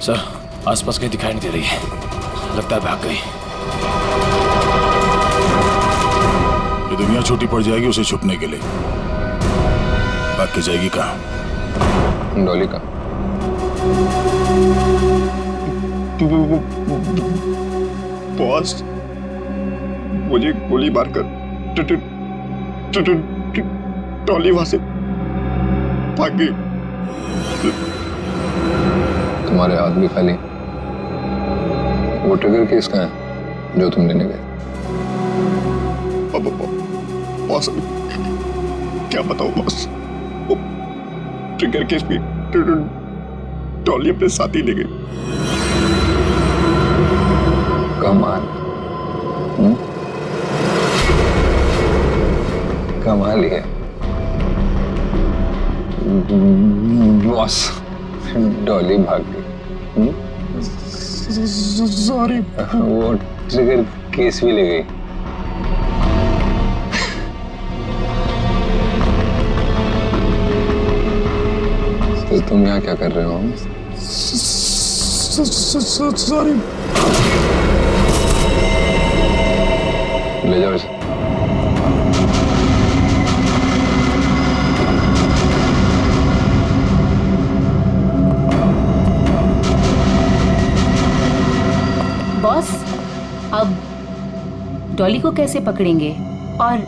Sir, आसपास कहीं दिखाई नहीं दे रही है, लगता है भाग गई। ये दुनिया छोटी पड़ जाएगी उसे छुपने के लिए। भाग के जाएगी कहाँ? डॉली का बॉस, मुझे गोली मारकर डॉली वहां से भाग गई। तुम्हारे हाथ भी खाली। वो ट्रिगर केस का है जो तुम लेने गए? बॉस, क्या बताऊं बॉस, वो ट्रिगर केस भी डॉली अपने साथ ही ले गई। कमाल, कमाल ही है बॉस। डॉली भाग गई। सॉरी। वो ट्रिगर केस भी ले गई। तो तुम यहाँ क्या कर रहे हो? सॉरी। ले जाओ इसे। बॉस, अब डॉली को कैसे पकड़ेंगे? और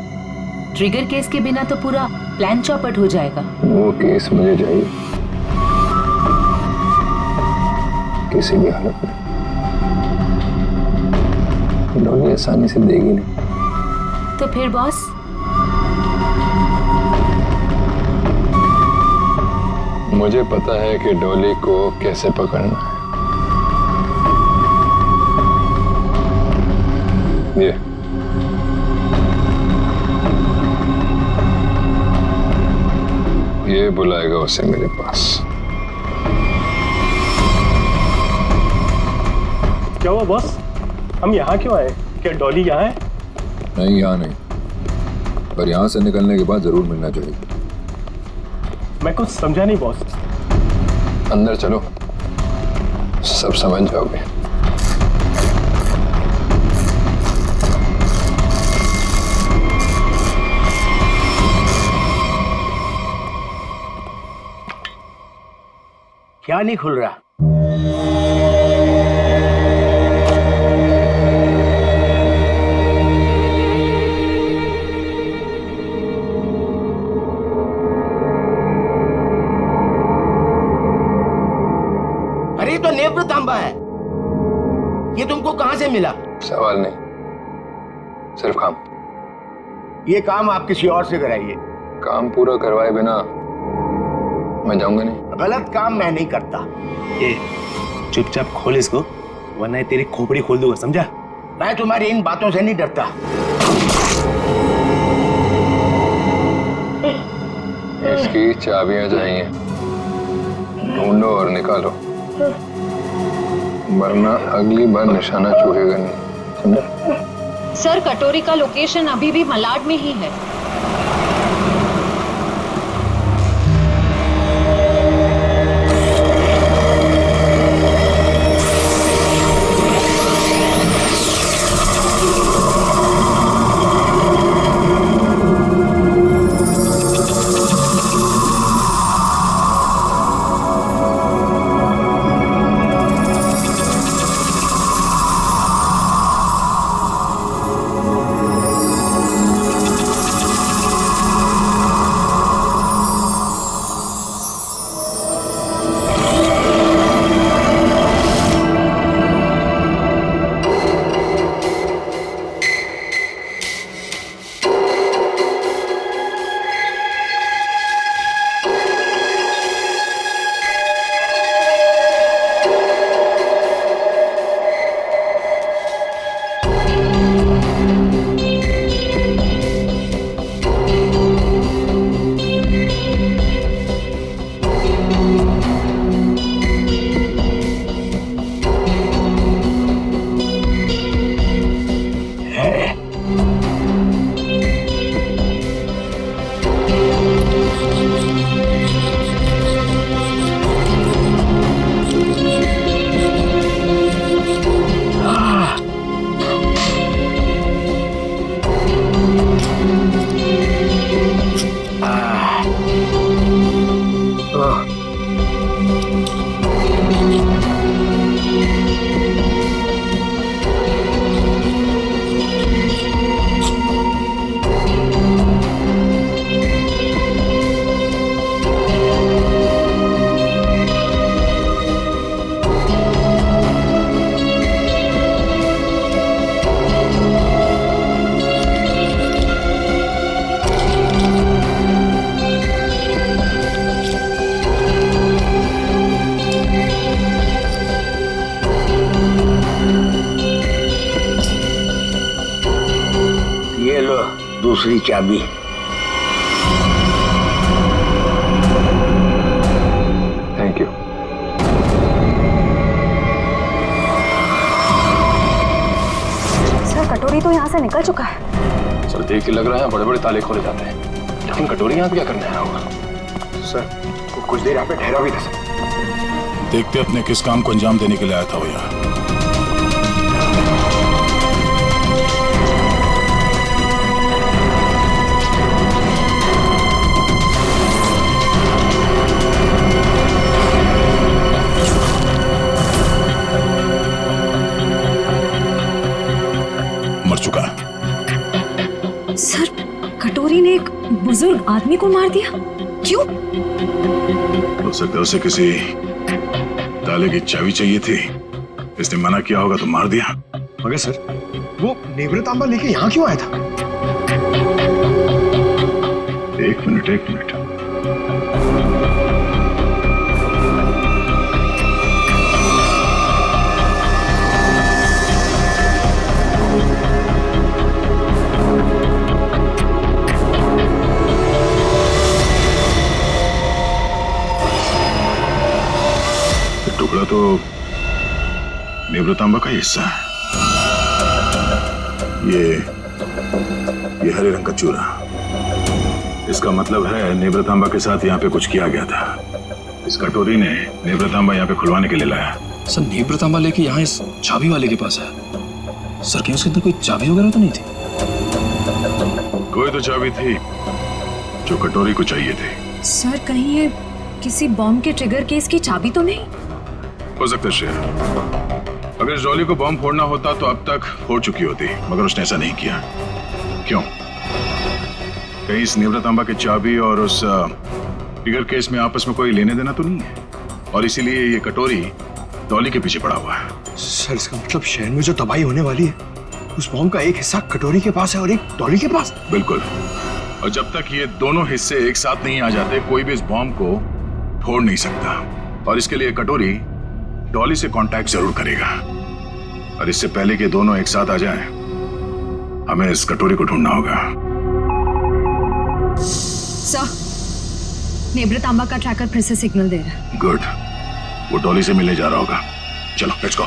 ट्रिगर केस के बिना तो पूरा प्लान चौपट हो जाएगा। वो केस मुझे चाहिए किसी भी हालत में। डॉली आसानी से देगी नहीं। तो फिर बॉस? मुझे पता है कि डॉली को कैसे पकड़ना है। ये बुलाएगा उसे मेरे पास। क्या हुआ बॉस? हम यहाँ क्यों आए? क्या डॉली यहाँ है? नहीं, यहाँ नहीं, पर यहाँ से निकलने के बाद जरूर मिलना चाहिए। मैं कुछ समझा नहीं बॉस। अंदर चलो, सब समझ जाओगे। क्या नहीं खुल रहा? अरे तो नेत्र तांबा है। ये तुमको कहां से मिला? सवाल नहीं, सिर्फ काम। ये काम आप किसी और से कराइए। काम पूरा करवाए बिना मैं जाऊंगा नहीं। गलत काम मैं नहीं करता। ए, चुपचाप खोल इसको, वरना ये तेरी खोपड़ी खोल दूंगा, समझा? मैं तुम्हारी इन बातों से नहीं डरता। इसकी चाबियां चाहिए, ढूंढो और निकालो, वरना अगली बार निशाना चूकेगा नहीं, समझा? सर, कटोरी का लोकेशन अभी भी मलाड में ही है। दूसरी चाबी। Thank you. सर कटोरी तो यहाँ से निकल चुका है। सर देख के लग रहा है बड़े बड़े ताले खोले जाते हैं, लेकिन कटोरी यहाँ पे क्या करने आया होगा? सर कुछ देर यहाँ पे ठहरा भी था सर। देखते अपने किस काम को अंजाम देने के लिए आया था वो यहाँ। मर चुका है। सर कटोरी ने एक बुजुर्ग आदमी को मार दिया, क्यों? हो सकता है उसे किसी ताले की चाबी चाहिए थी, इसने मना किया होगा तो मार दिया। मगर सर वो नेवृतांबा लेके यहाँ क्यों आया था? एक मिनट। टुकड़ा तो नेवृतांबा का हिस्सा है। ये हरे रंग का चूरा, इसका मतलब है नेवृतांबा के साथ यहाँ पे कुछ किया गया था। इस कटोरी ने नेवृतांबा यहाँ पे खुलवाने के लिए लाया। सर नेवृतांबा लेके यहाँ इस चाबी वाले के पास है। सर क्या उसके अंदर कोई चाबी वगैरह तो नहीं थी? कोई तो चाबी थी जो कटोरी को चाहिए थी। सर कहीं ये किसी बॉम्ब के ट्रिगर केस की चाबी तो नहीं? हो सकता है शेर, अगर इस डॉली को बॉम्ब फोड़ना होता तो अब तक फोड़ चुकी होती, मगर उसने ऐसा नहीं किया। क्यों? कहीं इस नेवृतांबा की चाबी और उस ट्रिगर केस में आपस में कोई लेने देना तो नहीं है, और इसीलिए ये कटोरी डॉली के पीछे पड़ा हुआ है। सर इसका मतलब शहर में जो तबाही होने वाली है उस बॉम्ब का एक हिस्सा कटोरी के पास है और एक डॉली के पास। बिल्कुल, और जब तक ये दोनों हिस्से एक साथ नहीं आ जाते कोई भी इस बॉम्ब को फोड़ नहीं सकता, और इसके लिए कटोरी डॉली से कांटेक्ट जरूर करेगा, और इससे पहले कि दोनों एक साथ आ जाएं, हमें इस कटोरी को ढूंढना होगा। सर नेवृतांबा का ट्रैकर फिर से सिग्नल दे रहा है। गुड, वो डॉली से मिलने जा रहा होगा। चलो लेट्स गो।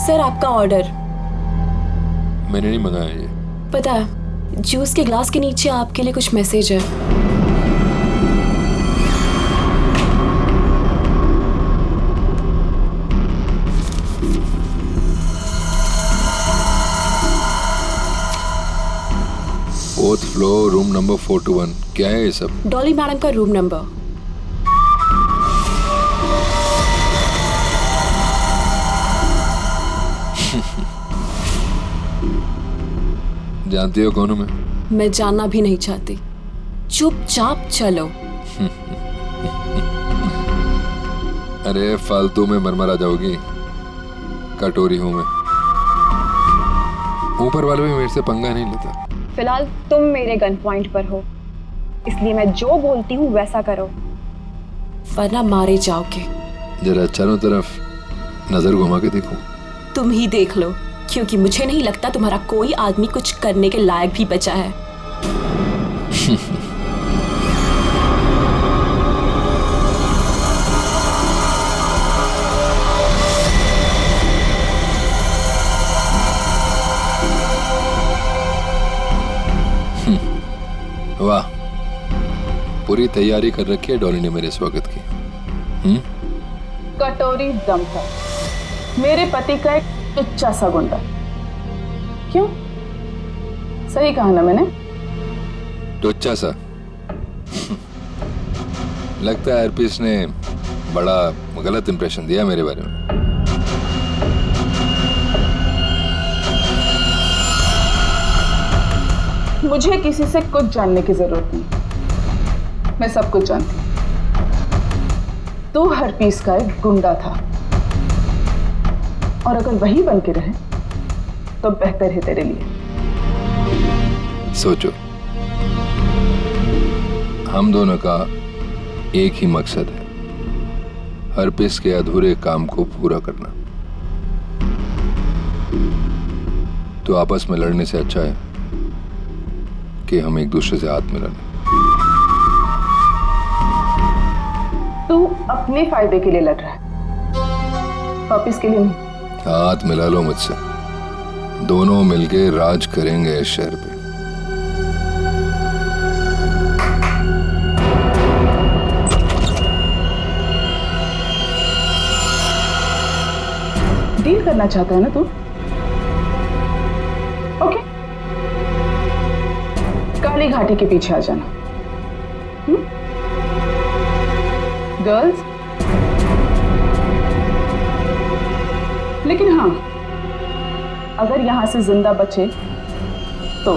सर आपका ऑर्डर। मैंने नहीं मंगाया ये। पता है, जूस के ग्लास के नीचे आपके लिए कुछ मैसेज है। Fourth floor, room number 421। क्या है ये सब? डॉली मैडम का रूम नंबर। जानती हो कौन हूं मैं? मैं जानना भी नहीं चाहती, चुपचाप चलो। अरे फालतू में मरमरा जाओगी, कटोरी हूं मैं। ऊपर वाले भी मेरे से पंगा नहीं लेता। फिलहाल तुम मेरे गन पॉइंट पर हो, इसलिए मैं जो बोलती हूँ वैसा करो, वरना मारे जाओगे। जरा चारों तरफ नजर घुमा के देखो। तुम ही देख लो, क्योंकि मुझे नहीं लगता तुम्हारा कोई आदमी कुछ करने के लायक भी बचा है। वाह, पूरी तैयारी कर रखी है डॉली ने मेरे स्वागत की। कटोरी दम है, मेरे पति का एक टुच्चा सा गुंडा। क्यों? सही कहा ना मैंने? टुच्चा सा? लगता है हरपीस ने बड़ा गलत इंप्रेशन दिया मेरे बारे में। मुझे किसी से कुछ जानने की जरूरत नहीं, मैं सब कुछ जानती हूँ। तू हरपीस का एक गुंडा था, और अगर वही बन के रहे तो बेहतर है तेरे लिए। सोचो, हम दोनों का एक ही मकसद है, हरपीस के अधूरे काम को पूरा करना। तो आपस में लड़ने से अच्छा है कि हम एक दूसरे से हाथ मिला लें। तू अपने फायदे के लिए लड़ रहा है, वापिस के लिए नहीं। हाथ मिला लो मुझसे, दोनों मिलके राज करेंगे इस शहर पे। डील करना चाहता है ना तू? ओके, काली घाटी के पीछे आ जाना। गर्ल्स, लेकिन हाँ, अगर यहां से जिंदा बचे तो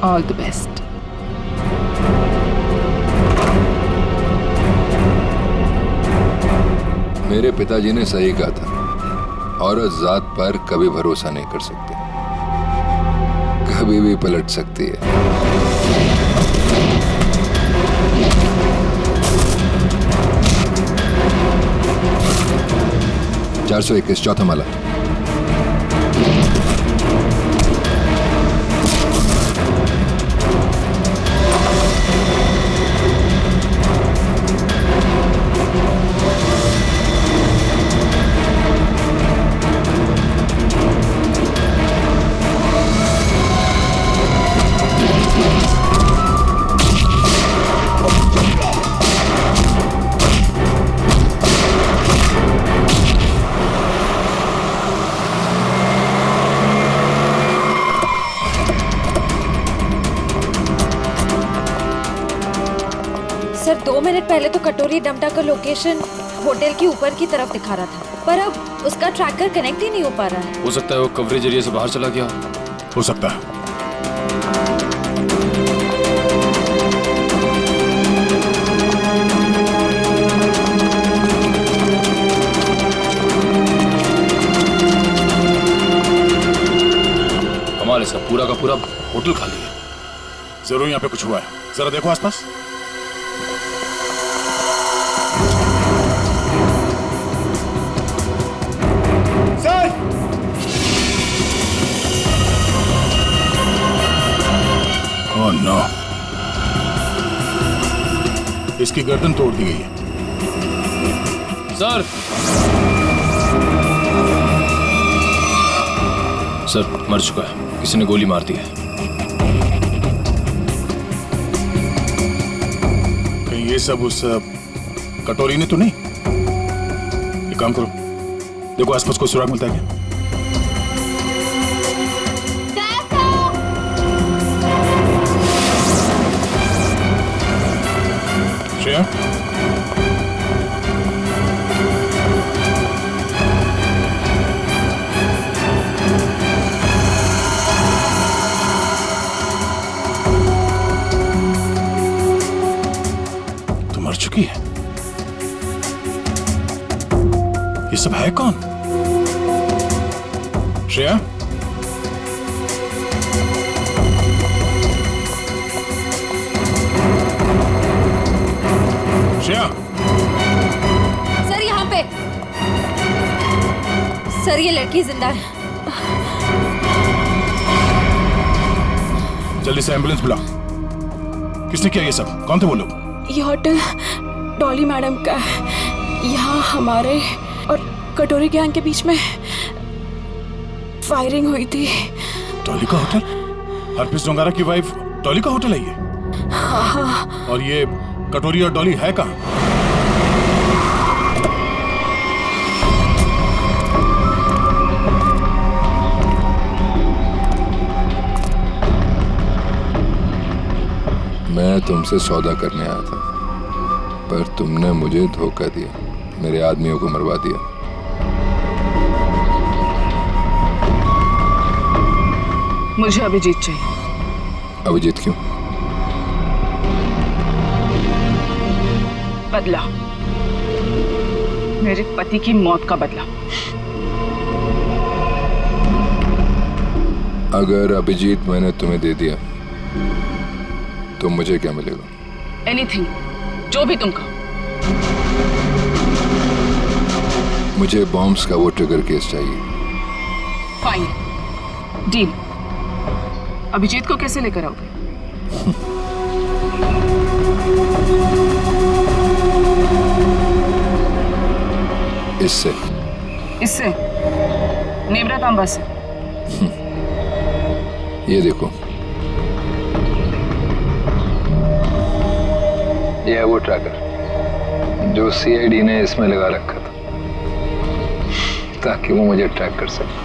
ऑल द बेस्ट। मेरे पिताजी ने सही कहा था, औरत जात पर कभी भरोसा नहीं कर सकते, कभी भी पलट सकती है। 421 चौथा माला। सर 2 मिनट पहले तो कटोरी डमटा का लोकेशन होटल के ऊपर की तरफ दिखा रहा था, पर अब उसका ट्रैकर कनेक्ट ही नहीं हो पा रहा है। हो सकता है वो कवरेज एरिया से बाहर चला गया। हो सकता है। कमाल है, सब पूरा का पूरा होटल खाली है। जरूर यहाँ पे कुछ हुआ है, जरा देखो आसपास। ओह नो, इसकी गर्दन तोड़ दी गई है। सर मर चुका है, किसी ने गोली मार दी है। कहीं ये सब उस कटोरी ने तो नहीं? एक काम करो, देखो आसपास कोई सुराग मिलता है क्या? श्रेया, तो मर चुकी है। ये सब है कौन? श्रेया, श्रेया, सर यहाँ पे, सर ये लड़की जिंदा है। जल्दी से एम्बुलेंस बुला। किसने किया ये सब? कौन थे वो लोग? ये होटल डॉली मैडम का है। यहाँ हमारे और कटोरी गैंग के बीच में फायरिंग हुई थी। डॉली का होटल? हरपीस डोंगारा की वाइफ डॉली का होटल है ये? हाँ। और ये कटोरी और डॉली है कहाँ? मैं तुमसे सौदा करने आया था। पर तुमने मुझे धोखा दिया, मेरे आदमियों को मरवा दिया। मुझे अभिजीत चाहिए। अभिजीत क्यों? बदला, मेरे पति की मौत का बदला। अगर अभिजीत मैंने तुम्हें दे दिया तो मुझे क्या मिलेगा? एनीथिंग, जो भी तुम कहो। मुझे बॉम्ब्स का वो ट्रिगर केस चाहिए। Fine, deal. अभिजीत को कैसे लेकर आओगे? इससे नेवरा तांबा से। ये देखो, ये है वो ट्रैकर जो सीआईडी ने इसमें लगा रखा था ताकि वो मुझे ट्रैक कर सके।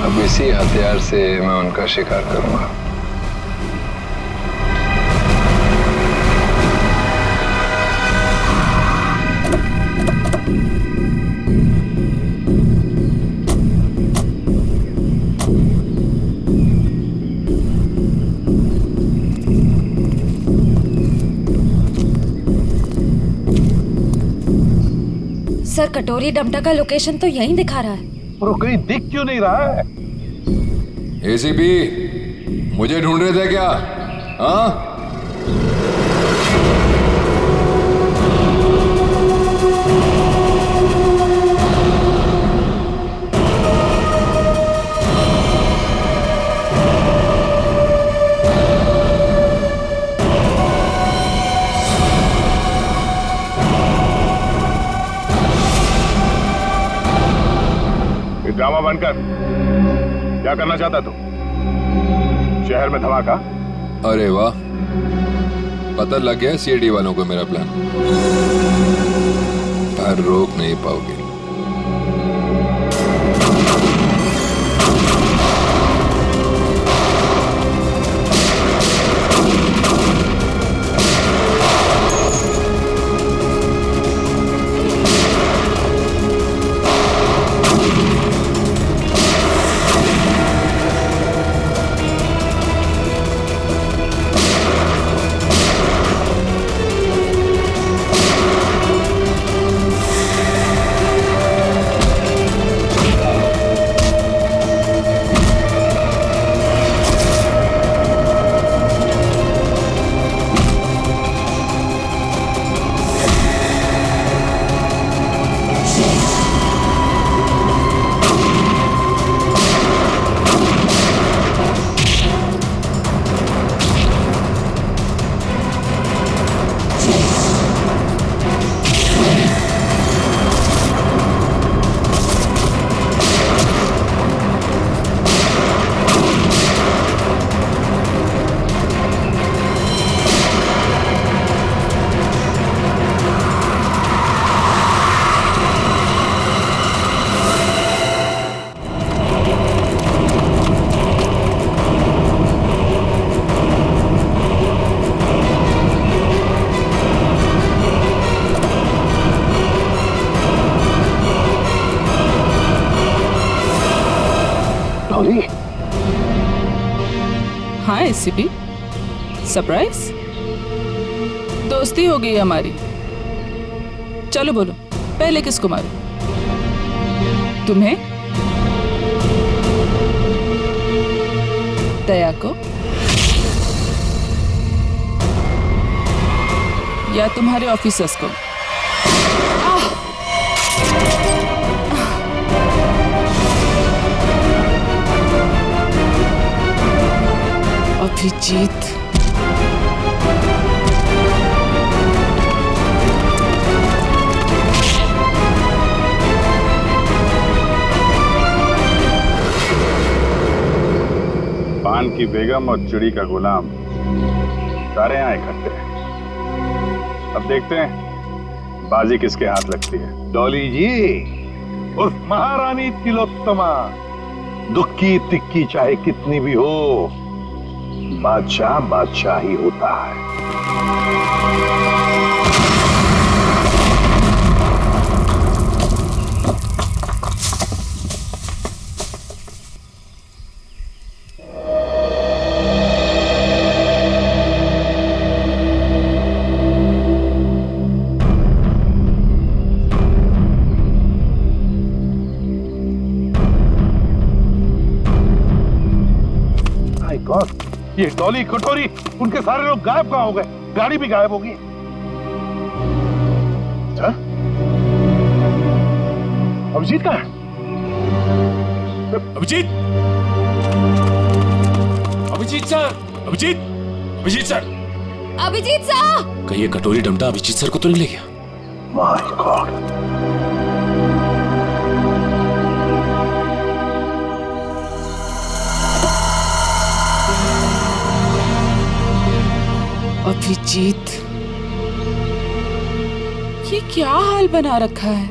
अब इसी हथियार से मैं उनका शिकार करूंगा। सर, कटोरी डमटा का लोकेशन तो यहीं दिखा रहा है। और कहीं दिख क्यों नहीं रहा है? एसीपी, मुझे ढूंढ रहे थे क्या? हाँ? ड्रामा बनकर क्या करना चाहता तू? शहर में धमाका? अरे वाह, पता लग गया सीआईडी वालों को मेरा प्लान। पर रोक नहीं पाओगे। हाँ एसीपी, सरप्राइज। दोस्ती हो गई हमारी। चलो बोलो, पहले किसको मारूं? तुम्हें? दया को? या तुम्हारे ऑफिसर्स को? अभिजीत, पान की बेगम और चिड़ी का गुलाम सारे यहाँ इकट्ठे हैं। अब देखते हैं बाजी किसके हाथ लगती है। डॉली जी, उस महारानी तिलोत्तमा, दुख की तिक्की चाहे कितनी भी हो, बादशाह बादशाह ही होता है। गॉड, ये डॉली, कटोरी, उनके सारे लोग गायब कहाँ हो गए? गाड़ी भी गायब होगी। अभिजीत कहाँ है? Abhijit, Abhijit sir, Abhijit, Abhijit sir, Abhijit sir! कहीं ये कटोरी डमटा अभिजीत सर को तो नहीं ले गया? My God. अभिजीत, ये क्या हाल बना रखा है?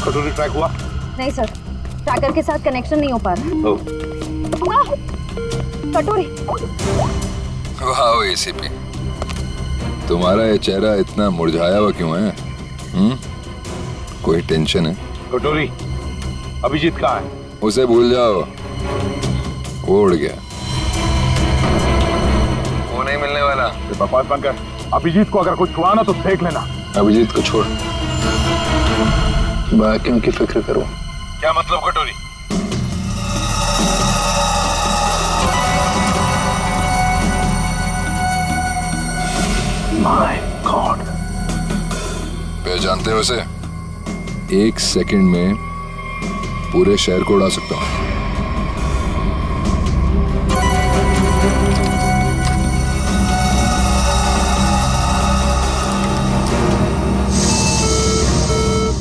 कटोरी ट्रैक हुआ? नहीं सर, ट्रैकर के साथ कनेक्शन नहीं हो पा रहा। कटोरी। वाह एसीपी, तुम्हारा ये चेहरा इतना मुरझाया हुआ क्यों है? कोई टेंशन है? कटोरी, अभिजीत कहाँ है? उसे भूल जाओ, वो उड़ गया, वो नहीं मिलने वाला। बकवास बंद कर। अभिजीत को अगर कुछ हुआ ना तो देख लेना। अभिजीत को छोड़, बाकियों की फिक्र करो। क्या मतलब कटोरी? माय गॉड, पहचानते हो उसे? 1 सेकंड में पूरे शहर को उड़ा सकता हूं।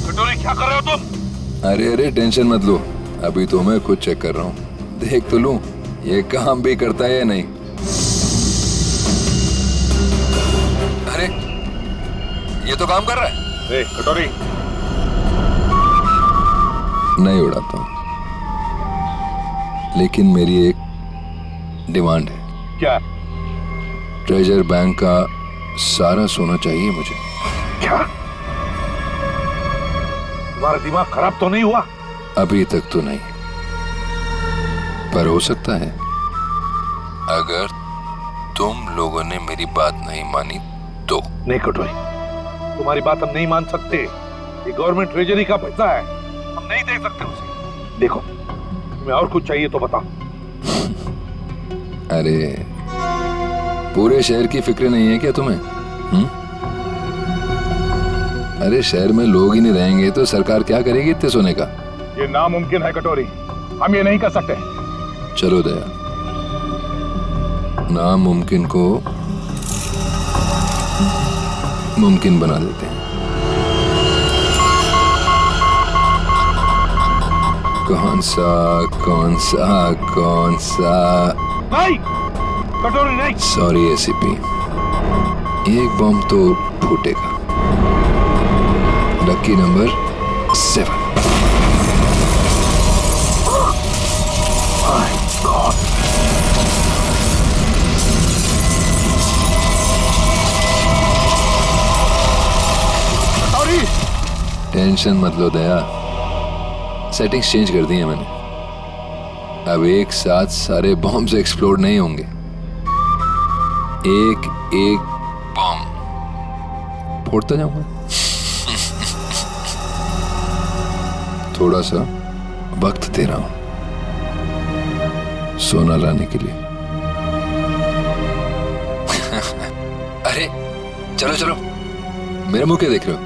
कटोरी, क्या कर रहे हो तुम? अरे अरे टेंशन मत लो, अभी तो मैं खुद चेक कर रहा हूँ, देख तो लूं ये काम भी करता है या नहीं। अरे ये तो काम कर रहा है। ए, कटोरी, नहीं उड़ाता हूँ, लेकिन मेरी एक डिमांड है। क्या? ट्रेजर बैंक का सारा सोना चाहिए मुझे। क्या? तुम्हारा दिमाग खराब तो नहीं हुआ? अभी तक तो नहीं, पर हो सकता है अगर तुम लोगों ने मेरी बात नहीं मानी तो। नहीं कटोरी, तुम्हारी बात हम नहीं मान सकते। ये गवर्नमेंट ट्रेजरी का पैसा है, हम नहीं दे सकते उसे। देखो, तुम्हें और कुछ चाहिए तो बताओ। अरे पूरे शहर की फिक्र नहीं है क्या तुम्हें? अरे शहर में लोग ही नहीं रहेंगे तो सरकार क्या करेगी इतने सोने का? ये नामुमकिन है कटोरी, हम ये नहीं कर सकते। चलो दया, नामुमकिन को मुमकिन बना देते हैं। कौन सा? नहीं कटोरी, नहीं। सॉरी एसीपी, एक बम तो फूटेगा। Lucky number 7। My God. Tension मत लो दया, सेटिंग्स चेंज कर दी है मैंने। अब एक साथ सारे बॉम्ब्स एक्सप्लोड नहीं होंगे, एक एक बॉम्ब फोड़ता जाऊंगा। थोड़ा सा वक्त दे रहा हूं सोना लाने के लिए। अरे चलो चलो, मेरे मुंह क्या देख रहे हो?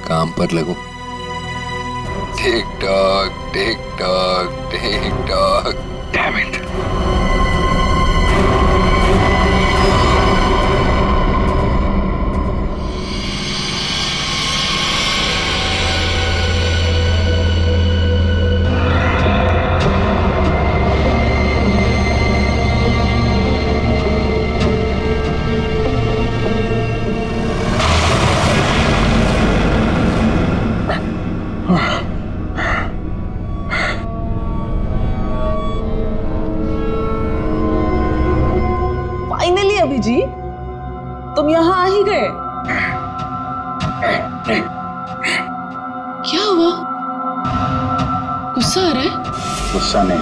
काम पर लगो। Tick tock tick tock tick tock. Damn it. Abhijit, तुम यहाँ आ ही गए। क्या हुआ? गुस्सा आ रहा है? गुस्सा नहीं,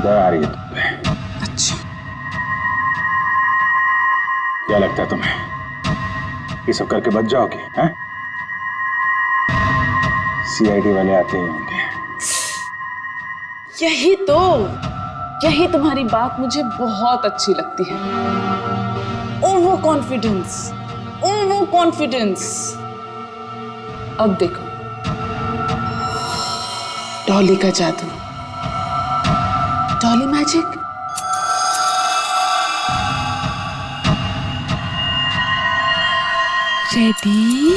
दया आ रही है तुम पे। अच्छा, क्या लगता है तुम्हें ये सब करके बच जाओगे? हैं? सीआईडी वाले आते ही होंगे। यही तुम्हारी बात मुझे बहुत अच्छी लगती है। Over confidence. अब देखो डॉली का जादू, Dolly magic. Ready,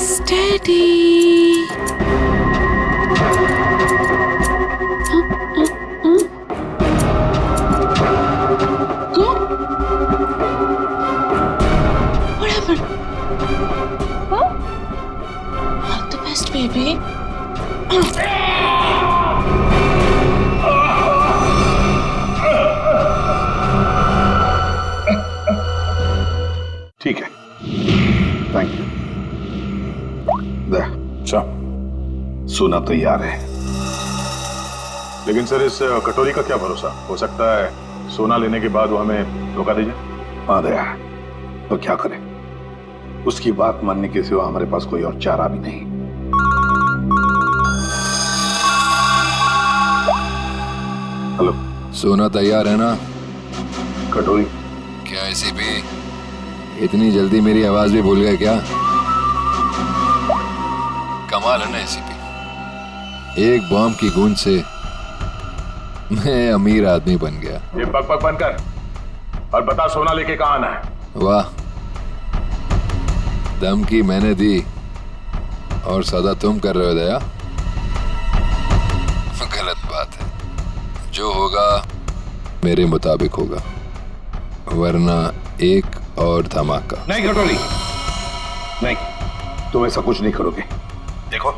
steady. Go. What happened? Huh? All the best, baby. ठीक है, थैंक यू। अच्छा, सोना तैयार है, लेकिन सर इस कटोरी का क्या भरोसा? हो सकता है सोना लेने के बाद वो हमें धोखा दे जाए। हाँ दया, तो क्या करें? उसकी बात मानने के सिवा हमारे पास कोई और चारा भी नहीं। हेलो, सोना तैयार है ना? कटोरी? क्या एसीपी इतनी जल्दी मेरी आवाज भी भूल गए क्या? कमाल है ना एसीपी, एक बॉम्ब की गूंज से मैं अमीर आदमी बन गया। ये पक बंद कर और बता सोना लेके कहाँ आना है। वाह, धमकी मैंने दी और सदा तुम कर रहे हो दया। गलत बात है, जो होगा मेरे मुताबिक होगा, वरना एक और धमाका। नहीं कटोरी, नहीं, तुम ऐसा कुछ नहीं करोगे। देखो,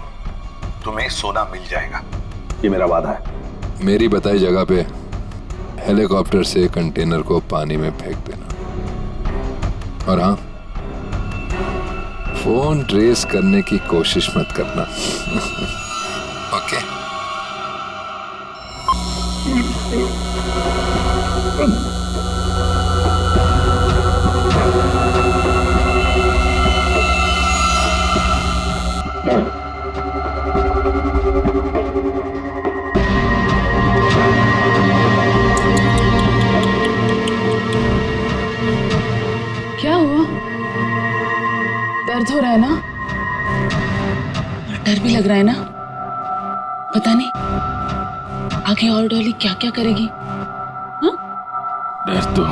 तुम्हें सोना मिल जाएगा, ये मेरा वादा है। मेरी बताई जगह पे हेलीकॉप्टर से कंटेनर को पानी में फेंक देना, और हाँ, फोन ट्रेस करने की कोशिश मत करना। ओके? क्या हुआ? दर्द हो रहा है ना? डर भी लग रहा है ना? पता नहीं आगे और डॉली क्या क्या करेगी। हाँ? डर तो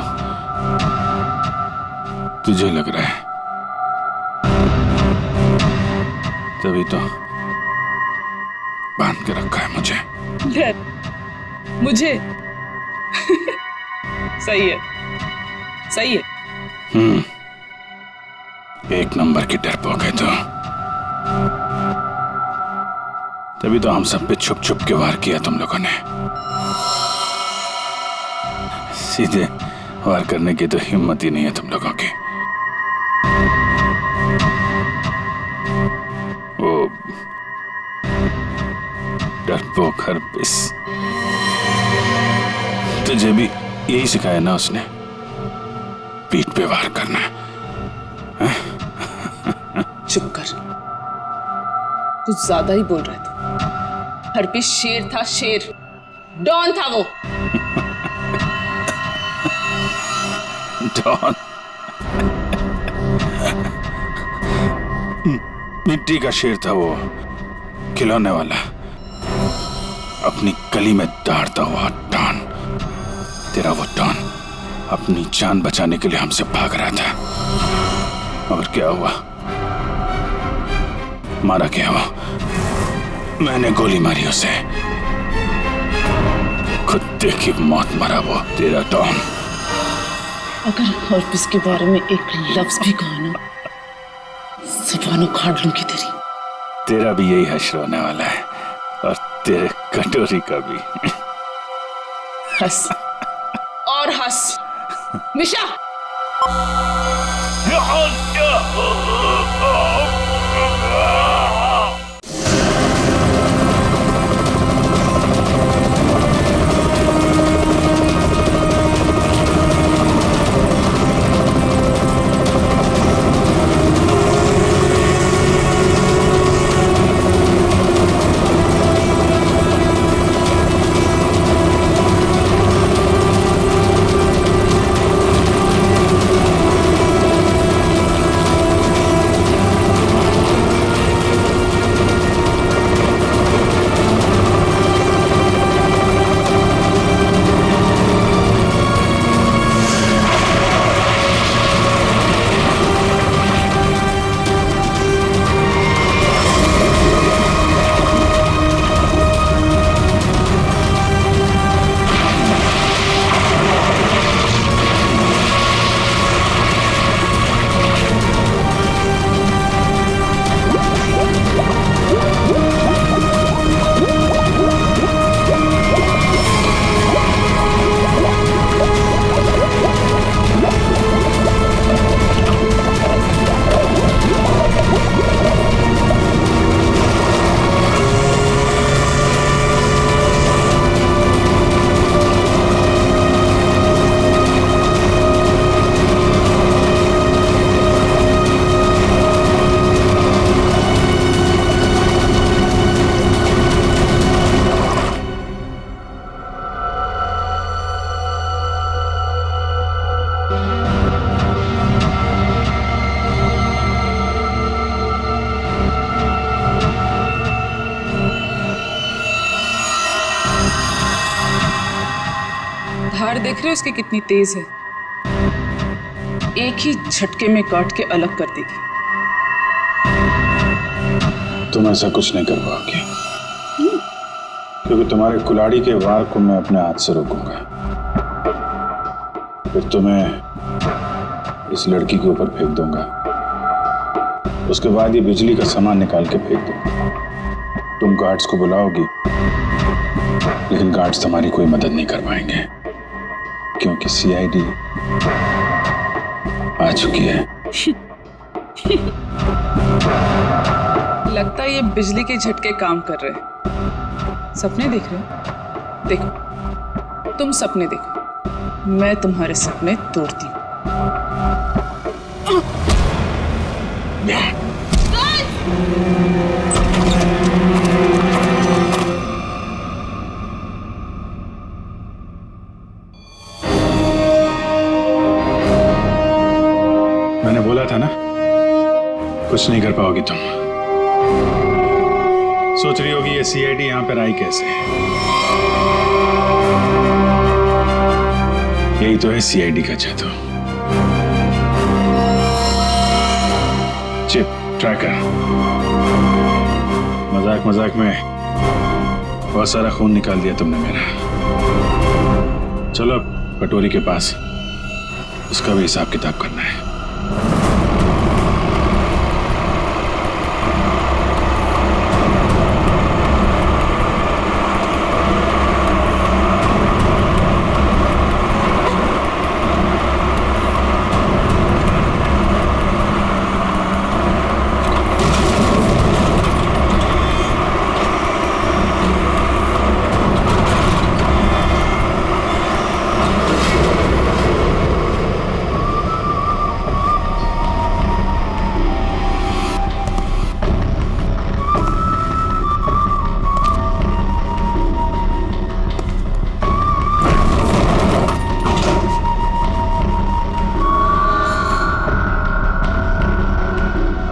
तुझे लग रहा है, तभी तो बांध के रखा है मुझे। डर मुझे? सही है, सही है। एक नंबर की डरपोक है तो, तभी तो हम सब पे छुप छुप के वार किया तुम लोगों ने। सीधे वार करने की तो हिम्मत ही नहीं है तुम लोगों की। वो डरपोक हरपिस, तुझे भी यही सिखाया ना उसने, पीठ पे वार करना है। चुप कर, कुछ ज्यादा ही बोल रहा था। हरपिस शेर था, शेर, डॉन था वो। डॉन? मिट्टी का शेर था वो, खिलौने वाला, अपनी गली में दौड़ता हुआ डॉन। तेरा वो डॉन अपनी जान बचाने के लिए हमसे भाग रहा था, और क्या हुआ? मारा क्या वो? मैंने गोली मारी उसे, कुत्ते की मौत मरा वो तेरा डॉन। अगर हरपिस के बारे में एक लफ्ज भी कहा ना, ज़ुबान उखाड़ लूंगी तेरी। तेरा भी यही हश्र होने वाला है, और तेरे कटोरी का भी। हंस और हंस मिशा। देख रहे हो इसकी कितनी तेज है, एक ही झटके में काट के अलग कर देगी। तुम ऐसा कुछ नहीं कर पाओगे, क्योंकि तुम्हारे कुल्हाड़ी के वार को मैं अपने हाथ से रोकूंगा। फिर तुम्हें इस लड़की के ऊपर फेंक दूंगा, उसके बाद ये बिजली का सामान निकाल के फेंक दूंगा। तुम गार्ड्स को बुलाओगी, लेकिन गार्ड्स तुम्हारी कोई मदद नहीं कर पाएंगे, क्योंकि सीआईडी आ चुकी है। लगता है ये बिजली के झटके काम कर रहे हैं। सपने देख रहे हो? देखो, तुम सपने देखो, मैं तुम्हारे सपने तोड़ती हूँ। मैंने बोला था ना, कुछ नहीं कर पाओगी तुम। सोच रही होगी ये सीआईडी यहां पर आई कैसे? यही तो है सीआईडी का जादू। Chip tracker. मजाक मजाक में बहुत सारा खून निकाल दिया तुमने मेरा। चलो अब कटोरी के पास, उसका भी हिसाब किताब करना है।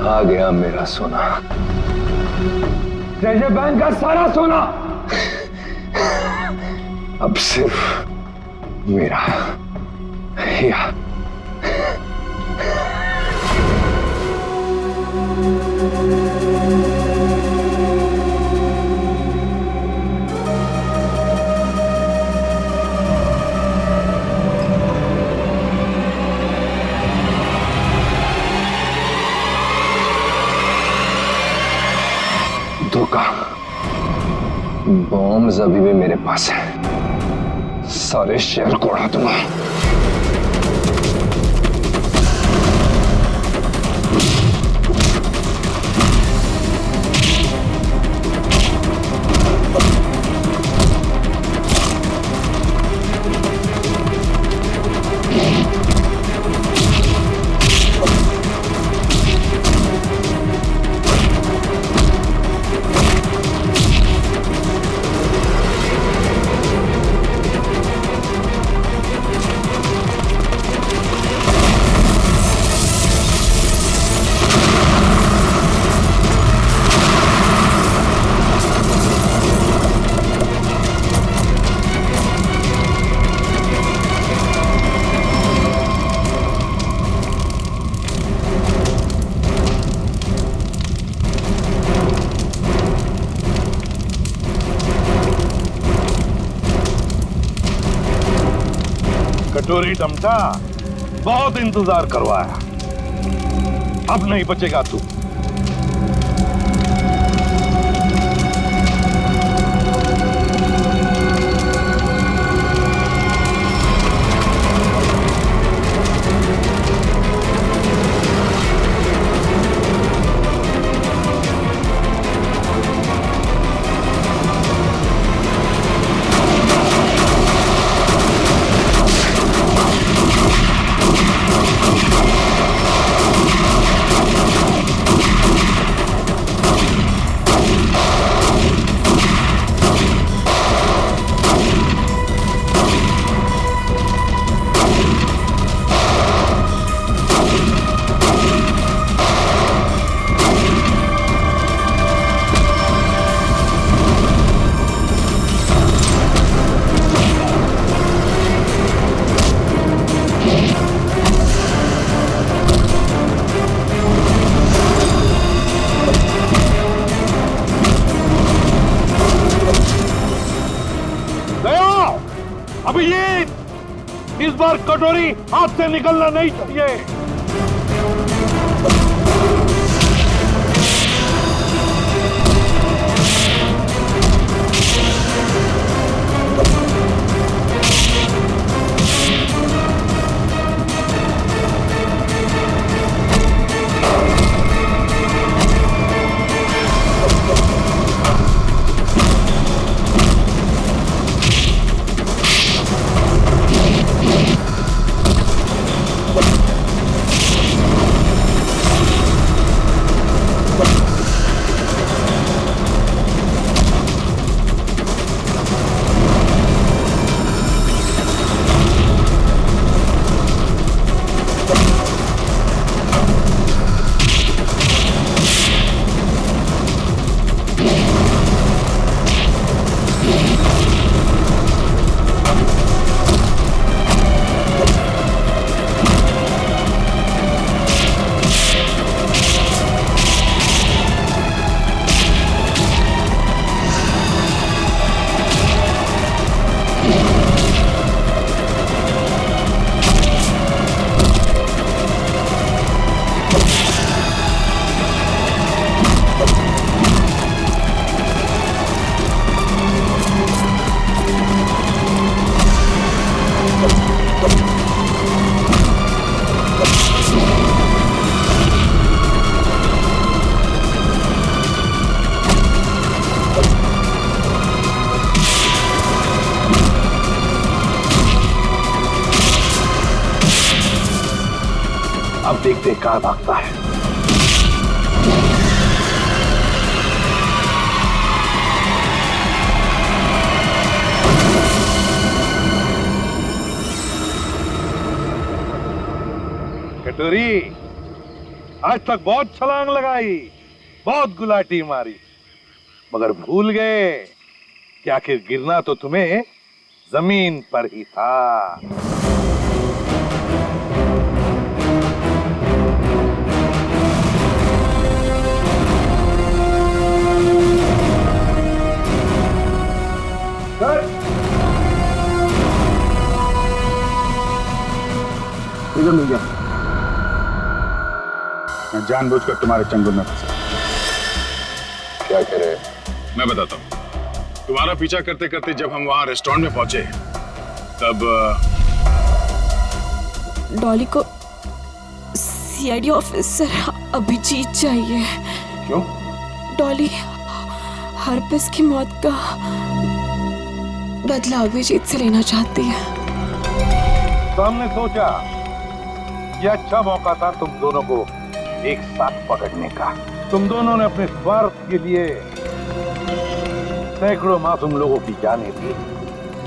आ गया मेरा सोना, जैसे बैंक का सारा सोना अब सिर्फ मेरा। या धोखा। बॉम्ब अभी भी मेरे पास है, सारे शहर को उड़ा दूंगा। कटोरी डमटा, बहुत इंतजार करवाया, अब नहीं बचेगा तू। बार कटोरी हाथ से निकलना नहीं चाहिए। अब देखते हैं कहां भागता है। कटोरी, आज तक बहुत छलांग लगाई, बहुत गुलाटी मारी, मगर भूल गए कि आखिर गिरना तो तुम्हें जमीन पर ही था। इधर मिल गया। मैं जानबूझकर तुम्हारे चंगुल में फंसा। क्या कह रहे? मैं बताता हूँ। तुम्हारा पीछा करते करते जब हम वहां रेस्टोरेंट में पहुंचे तब डॉली को सीआईडी ऑफिसर अभिजीत चाहिए। क्यों? डॉली हरपिस की मौत का बदला अभिजीत से लेना चाहती है। तो हमने सोचा ये अच्छा मौका था तुम दोनों को एक साथ पकड़ने का। तुम दोनों ने अपने स्वार्थ के लिए सैकड़ों मासूम लोगों की जानें दी।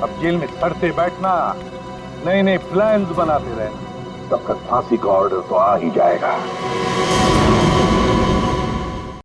अब जेल में सड़ते बैठना, नए नए प्लान्स बनाते रहना, तब तक फांसी का ऑर्डर तो आ ही जाएगा।